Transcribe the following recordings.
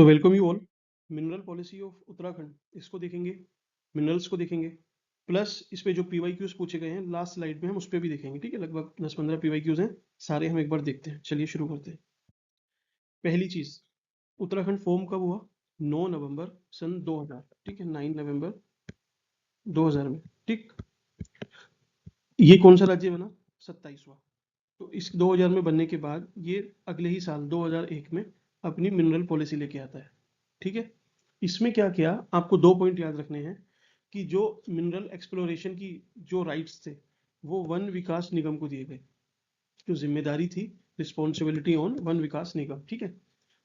तो welcome you all. Mineral policy of Uttarakhand इसको देखेंगे, मिनरल्स को देखेंगे, प्लस इस पे जो पीवाईक्यूज पूछे गए हैं लास्ट स्लाइड में हम उस पर भी देखेंगे। ठीक है, लगभग 10-15 पीवाईक्यूज हैं, सारे हम एक बार देखते हैं। चलिए शुरू करते हैं। पहली चीज, उत्तराखंड फॉर्म कब हुआ? 9 नवंबर सन 2000। ठीक है, 9 नवंबर 2000 में। ठीक, ये कौन सा राज्य बना? 27वां। तो इस 2000 में बनने के बाद ये अगले ही साल 2001 में अपनी मिनरल पॉलिसी लेके आता है। ठीक है, इसमें क्या किया, आपको 2 पॉइंट याद रखने हैं कि जो मिनरल एक्सप्लोरेशन की जो राइट्स थे वो वन विकास निगम को दिए गए, जो जिम्मेदारी थी, रिस्पॉन्सिबिलिटी ऑन वन विकास निगम। ठीक है,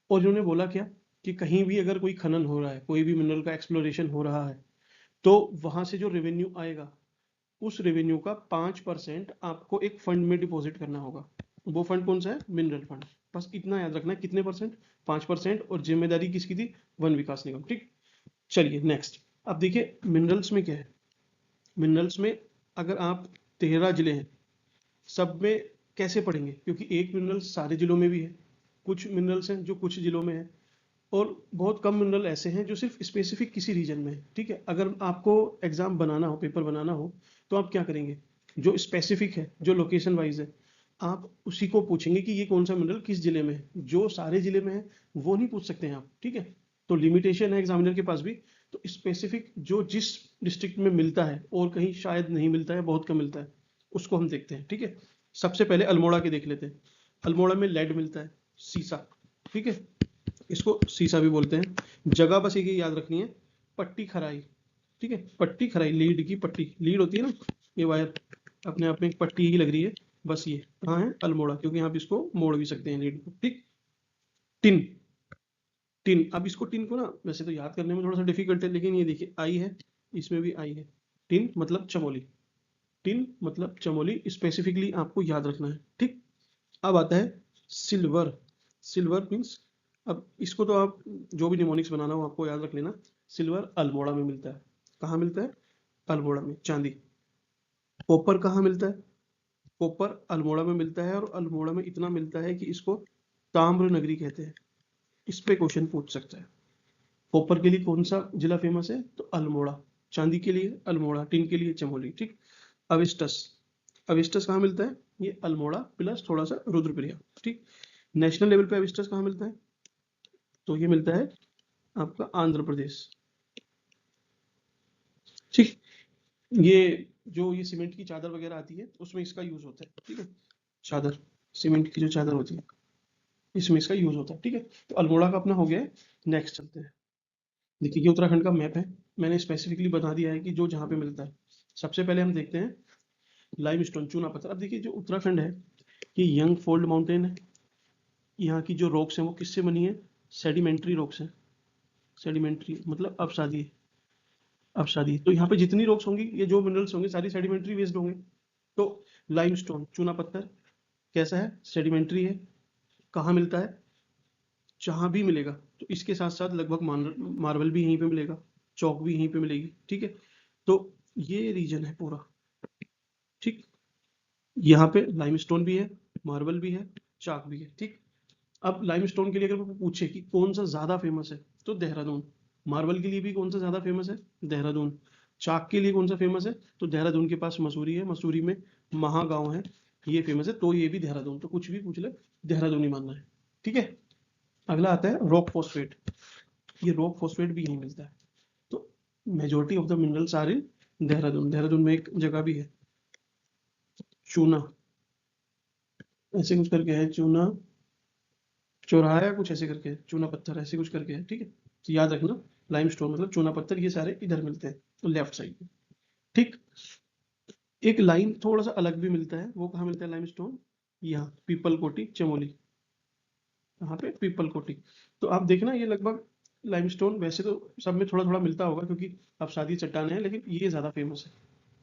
और इन्होंने बोला क्या कि कहीं भी अगर कोई खनन हो रहा है, कोई भी मिनरल का एक्सप्लोरेशन हो रहा है, तो वहां से जो रेवेन्यू आएगा उस रेवेन्यू का 5% आपको एक फंड में डिपॉजिट करना होगा। वो फंड कौन सा है? Mineral fund. बस इतना याद रखना है। कितने परसेंट? 5%। और जिम्मेदारी किसकी थी? वन विकास निगम। ठीक, चलिए नेक्स्ट। अब देखिए मिनरल्स में क्या है। मिनरल्स में अगर आप 13 जिले हैं, सब में कैसे पढ़ेंगे, क्योंकि एक मिनरल सारे जिलों में भी है, कुछ मिनरल्स हैं जो कुछ जिलों में है, और बहुत कम मिनरल ऐसे हैं जो सिर्फ स्पेसिफिक किसी रीजन में है। ठीक है, अगर आपको एग्जाम बनाना हो, पेपर बनाना हो, तो आप क्या करेंगे? जो स्पेसिफिक है, जो लोकेशन वाइज है, आप उसी को पूछेंगे कि ये कौन सा मिनरल किस जिले में है। जो सारे जिले में है वो नहीं पूछ सकते हैं आप। ठीक है, तो लिमिटेशन है एग्जामिनर के पास भी। तो स्पेसिफिक जो जिस डिस्ट्रिक्ट में मिलता है और कहीं शायद नहीं मिलता है, बहुत कम मिलता है, उसको हम देखते हैं। ठीक है, सबसे पहले अल्मोड़ा के देख लेते हैं। अल्मोड़ा में लेड मिलता है, सीसा। ठीक है, इसको सीसा भी बोलते हैं। जगह बस एक ही याद रखनी है, पट्टी खराई। ठीक है, पट्टी खराई, लीड की पट्टी, लीड होती है ना, ये वायर अपने आप में एक पट्टी ही लग रही है। बस ये कहाँ है? अल्मोड़ा, क्योंकि आप इसको मोड़ भी सकते हैं लीड को। ठीक, टिन। टिन, अब इसको टिन को ना वैसे तो याद करने में थोड़ा सा डिफिकल्ट है, लेकिन ये देखिए आई है, इसमें भी आई है। टिन मतलब चमोली। टिन मतलब चमोली, स्पेसिफिकली आपको याद रखना है। ठीक, अब आता है सिल्वर। सिल्वर मीन्स, अब इसको तो आप जो भी निमोनिक्स बनाना हो आपको याद रख लेना। सिल्वर अल्मोड़ा में मिलता है। कहाँ मिलता है? अल्मोड़ा में। चांदी। कॉपर कहाँ मिलता है? कॉपर अल्मोड़ा में मिलता है, और अल्मोड़ा में इतना मिलता है कि इसको ताम्र नगरी कहते हैं। इस पे क्वेश्चन पूछ सकता है। कॉपर के लिए कौन सा जिला फेमस है? तो अल्मोड़ा। चांदी के लिए अल्मोड़ा, टिन के लिए चमोली। ठीक, अविस्टस। अविस्टस कहाँ मिलता है? ये अल्मोड़ा प्लस थोड़ा सा रुद्रप्रयाग। ठीक, नेशनल लेवल पे अविस्टस कहाँ मिलता है? तो ये मिलता है आपका आंध्र प्रदेश। ठीक, ये जो ये सीमेंट की चादर वगैरह आती है उसमें इसका यूज होता है। ठीक है, चादर, सीमेंट की जो चादर होती है इसमें इसका यूज होता है। ठीक है, तो अल्मोड़ा का अपना हो गया है। नेक्स्ट चलते हैं। देखिए ये उत्तराखंड का मैप है, मैंने स्पेसिफिकली बता दिया है कि जो जहाँ पे मिलता है। सबसे पहले हम देखते हैं लाइमस्टोन, चूना पत्थर। अब देखिए जो उत्तराखंड है, ये यंग फोल्ड माउंटेन है। यहाँ की जो रॉक्स हैं वो किससे बनी है? सेडिमेंट्री रॉक्स हैं। सेडिमेंट्री मतलब अपसादी। अपसादी, तो यहाँ पे जितनी रॉक्स होंगी, ये जो मिनरल्स होंगे सारी सेडिमेंट्री बेस्ड होंगे। तो लाइमस्टोन, चूना पत्थर, कैसा है? सेडिमेंट्री है। कहाँ मिलता है? जहाँ भी मिलेगा। तो इसके साथ साथ लगभग मार्बल भी यहीं पे मिलेगा, चौक भी यहीं पे मिलेगी। ठीक है, तो ये रीजन है पूरा। ठीक, यहाँ पे लाइमस्टोन भी है, मार्बल भी है, चाक भी है। ठीक, अब लाइमस्टोन के लिए अगर वो पूछे कि कौन सा ज्यादा फेमस है, तो देहरादून। मार्बल के लिए भी कौन सा ज्यादा फेमस है? देहरादून। चाक के लिए कौन सा फेमस है? तो देहरादून के पास मसूरी है, मसूरी में महागांव है, ये फेमस है, तो ये भी देहरादून। तो कुछ भी पूछ ले, देहरादून ही मानना है। ठीक है, अगला आता है रॉक फॉस्फेट। ये रॉक फॉस्फेट भी यहीं मिलता है। तो majority of the minerals are in Dehradun. Dehradun में एक जगह भी है चूना, ऐसे कुछ करके है, चूना चौराहा या कुछ ऐसे करके है, चूना पत्थर ऐसे कुछ करके है। ठीक है, तो याद रखना, लाइमस्टोन मतलब चूना पत्थर, ये सारे इधर मिलते हैं, तो लेफ्ट साइड में। ठीक, एक लाइन थोड़ा सा अलग भी मिलता है, वो कहाँ मिलता है लाइमस्टोन? यहाँ पीपल कोटी चमोली। यहाँ पे पीपल कोटी। तो आप देखना ये लगभग लाइमस्टोन वैसे तो सब में थोड़ा थोड़ा मिलता होगा, क्योंकि अब सादी चट्टान है, लेकिन ये ज्यादा फेमस है।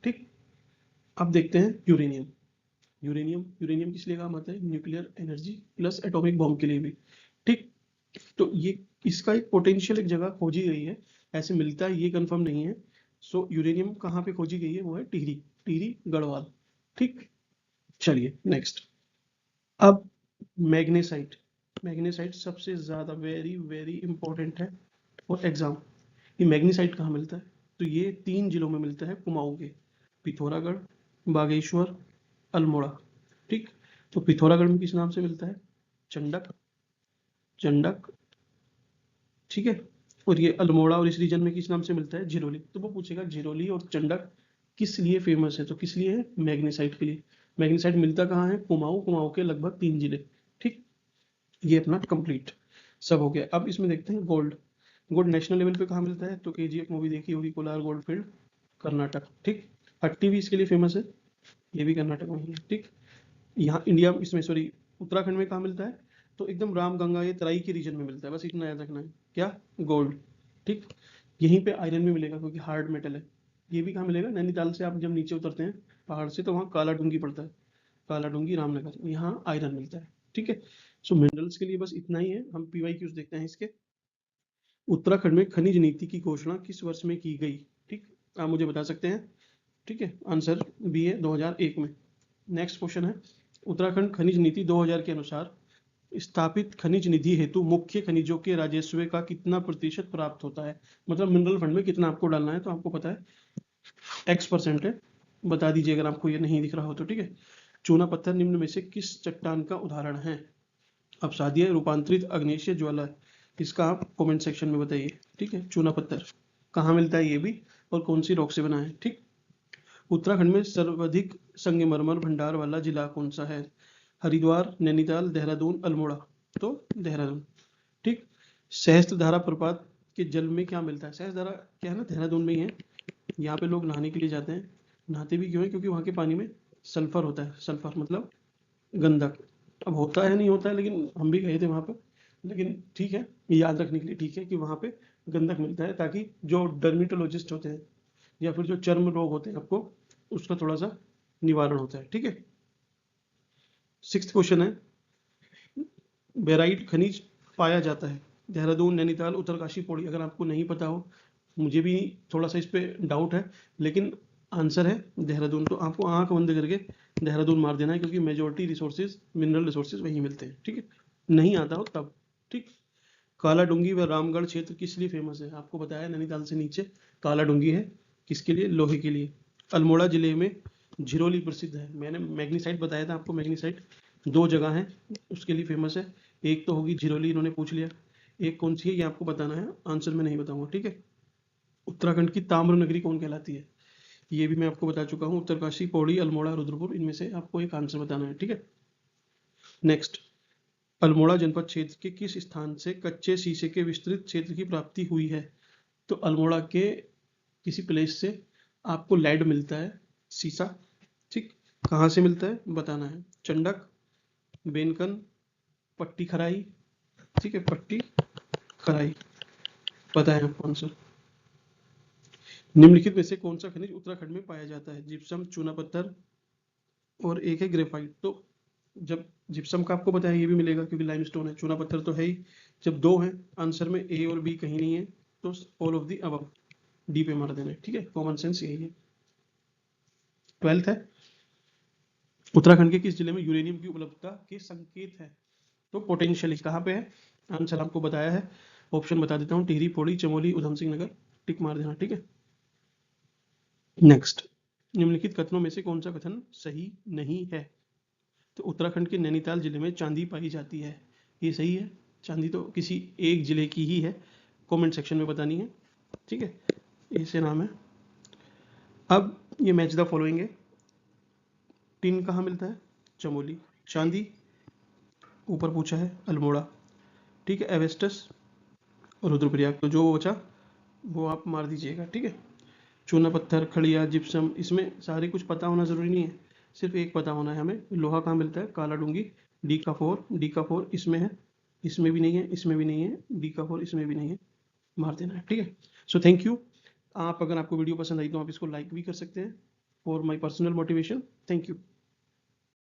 ठीक, अब देखते हैं यूरेनियम। यूरेनियम, यूरेनियम किस लिए काम आता है? Nuclear energy plus atomic bomb के लिए भी। ठीक, तो ये इसका एक पोटेंशियल एक जगह खोजी गई है, ऐसे मिलता है ये कंफर्म नहीं है। सो यूरेनियम कहाँ पे खोजी गई है? वो है टिहरी। टिहरी गढ़वाल। ठीक, चलिए नेक्स्ट। अब मैग्नेसाइट। मैग्नीसाइट सबसे ज़्यादा वेरी वेरी इंपॉर्टेंट है फॉर एग्जाम। ये मैग्नीसाइट कहाँ मिलता है? तो ये 3 जिलों में मिलता है कुमाऊं के, पिथौरागढ़, बागेश्वर, अल्मोड़ा। ठीक, तो पिथौरागढ़ में किस नाम से मिलता है? चंडक, चंडक, ठीक है। और ये अल्मोड़ा और इस रीजन में किस नाम से मिलता है? झिरोली। तो वो पूछेगा झिरोली और चंडक किस लिए फेमस है? तो किस लिए है? मैग्नीसाइट के लिए। मैग्नीसाइट मिलता कहाँ है? कुमाऊं, कुमाऊं के लगभग 3 जिले। ठीक, ये अपना कंप्लीट सब हो गया। अब इसमें देखते हैं गोल्ड। गोल्ड नेशनल लेवल पे कहाँ मिलता है? तो केजीएफ मूवी देखी होगी, कोलार गोल्ड फील्ड, कर्नाटक। ठीक, हट्टी भी इसके लिए फेमस है, ये भी कर्नाटक में ही है। ठीक, यहाँ इंडिया इसमें सॉरी उत्तराखंड में कहाँ मिलता है? तो एकदम राम गंगा ये तराई के रीजन में मिलता है, बस इतना याद रखना है। क्या? गोल्ड। ठीक, यहीं पे आयरन भी मिलेगा क्योंकि हार्ड मेटल है। ये भी कहाँ मिलेगा? नैनीताल से आप जब नीचे उतरते हैं पहाड़ से तो वहाँ काला डूंगी पड़ता है, काला डूंगी रामनगर, यहाँ आयरन मिलता है। ठीक है, सो मिनरल्स के लिए बस इतना ही है। हम पीवाईक्यूज देखते हैं इसके। उत्तराखंड में खनिज नीति की घोषणा किस वर्ष में की गई? ठीक, आप मुझे बता सकते हैं। ठीक है, आंसर बी है 2001 में। नेक्स्ट क्वेश्चन है, उत्तराखंड खनिज नीति 2000 के अनुसार स्थापित खनिज निधि हेतु मुख्य खनिजों के राजस्व का कितना प्रतिशत प्राप्त होता है? मतलब मिनरल फंड में कितना आपको डालना है, तो आपको पता है x% है, बता दीजिए अगर आपको ये नहीं दिख रहा हो तो। ठीक है, चूना पत्थर निम्न में से किस चट्टान का उदाहरण है? अपसादीय, रूपांतरित, अग्नेय ज्वाला। इसका आप कमेंट सेक्शन में बताइए। ठीक है, चूना पत्थर कहाँ मिलता है ये भी, और कौन सी रॉक से बना है? ठीक, उत्तराखंड में सर्वाधिक संगमरमर भंडार वाला जिला कौन सा है? हरिद्वार, नैनीताल, देहरादून, अल्मोड़ा। तो देहरादून। ठीक, सहस्त्रधारा प्रपात के जल में क्या मिलता है? सहस्त्रधारा क्या है ना, देहरादून में ही है। यहाँ पे लोग नहाने के लिए जाते हैं। नहाते भी क्यों है? क्योंकि वहाँ के पानी में सल्फर होता है। सल्फर मतलब गंधक। अब होता है नहीं होता है, लेकिन हम भी गए थे वहाँ पे। लेकिन ठीक है, याद रखने के लिए ठीक है कि वहाँ पे गंधक मिलता है, ताकि जो डर्मिटोलॉजिस्ट होते हैं या फिर जो चर्म रोग होते हैं आपको, उसका थोड़ा सा निवारण होता है। ठीक है, 6th क्वेश्चन है, बेराइट खनिज पाया जाता है देहरादून, नैनीताल, उत्तरकाशी, पौड़ी। अगर आपको नहीं पता हो, मुझे भी थोड़ा सा इस पे डाउट है, लेकिन आंसर है देहरादून। तो आपको आंख बंद करके देहरादून मार देना है, क्योंकि मेजोरिटी रिसोर्सेज, मिनरल रिसोर्सेज वहीं मिलते हैं। ठीक है, नहीं आता हो तब। ठीक, काला डूंगी व रामगढ़ क्षेत्र किस लिए फेमस है? आपको बताया नैनीताल से नीचे काला डूंगी है, किसके लिए? लोहे के लिए। अल्मोड़ा जिले में झिरोली प्रसिद्ध है। मैंने मैग्नीसाइट बताया था आपको, मैग्नीसाइट 2 जगह है उसके लिए फेमस है। एक तो होगी झिरोली, इन्होंने पूछ लिया। एक कौन सी है ये आपको बताना है, आंसर में नहीं बताऊंगा। ठीक है, उत्तराखंड की ताम्र नगरी कौन कहलाती है? ये भी मैं आपको बता चुका हूँ, उत्तरकाशी, पौड़ी, अल्मोड़ा, रुद्रपुर, इनमें से आपको एक आंसर बताना है। ठीक है, नेक्स्ट, अल्मोड़ा जनपद क्षेत्र के किस स्थान से कच्चे शीशे के विस्तृत क्षेत्र की प्राप्ति हुई है? तो अल्मोड़ा के किसी प्लेस से आपको लेड मिलता है, शीशा। ठीक, कहाँ से मिलता है बताना है। चंडक, बेनकन, पट्टी खराई। ठीक है, पट्टी खराई, पता है आपको आंसर। निम्नलिखित में से कौन सा खनिज उत्तराखंड में पाया जाता है? जिप्सम, चूना पत्थर, और एक है ग्रेफाइट। तो जब जिप्सम का आपको पता है ये भी मिलेगा क्योंकि लाइमस्टोन है, चूना पत्थर तो है ही। जब 2 हैं आंसर में, ए और बी कहीं नहीं है, तो all of the above, D पे मार देना है। ठीक है, कॉमन सेंस यही है। 12th है, उत्तराखंड के किस जिले में यूरेनियम की उपलब्धता के संकेत है? तो पोटेंशियली कहाँ पे है? आंसर आपको बताया है, ऑप्शन बता देता हूँ, टिहरी, पौड़ी, चमोली, उधम सिंह नगर। टिक मार देना। ठीक है, नेक्स्ट, निम्नलिखित कथनों में से कौन सा कथन सही नहीं है? तो उत्तराखंड के नैनीताल जिले में चांदी पाई जाती है, ये सही है। चांदी तो किसी एक जिले की ही है, कमेंट सेक्शन में बतानी है। ठीक है, ऐसे नाम है। अब ये मैच द फॉलोइंग है। टिन कहाँ मिलता है? चमोली। चांदी ऊपर पूछा है, अल्मोड़ा। ठीक है, एवेस्टस, रुद्रप्रयाग। तो जो बचा वो आप मार दीजिएगा। ठीक है, चूना पत्थर, खड़िया, जिप्सम, इसमें सारे कुछ पता होना जरूरी नहीं है, सिर्फ एक पता होना है हमें। लोहा कहाँ मिलता है? काला डूंगी। डी का 4, डी का 4 इसमें है, इसमें भी नहीं है, इसमें भी नहीं है, डी का 4 इसमें भी नहीं है, मार देना है। ठीक है, सो थैंक यू। आप अगर आपको वीडियो पसंद आई तो आप इसको लाइक भी कर सकते हैं for my personal motivation. Thank you.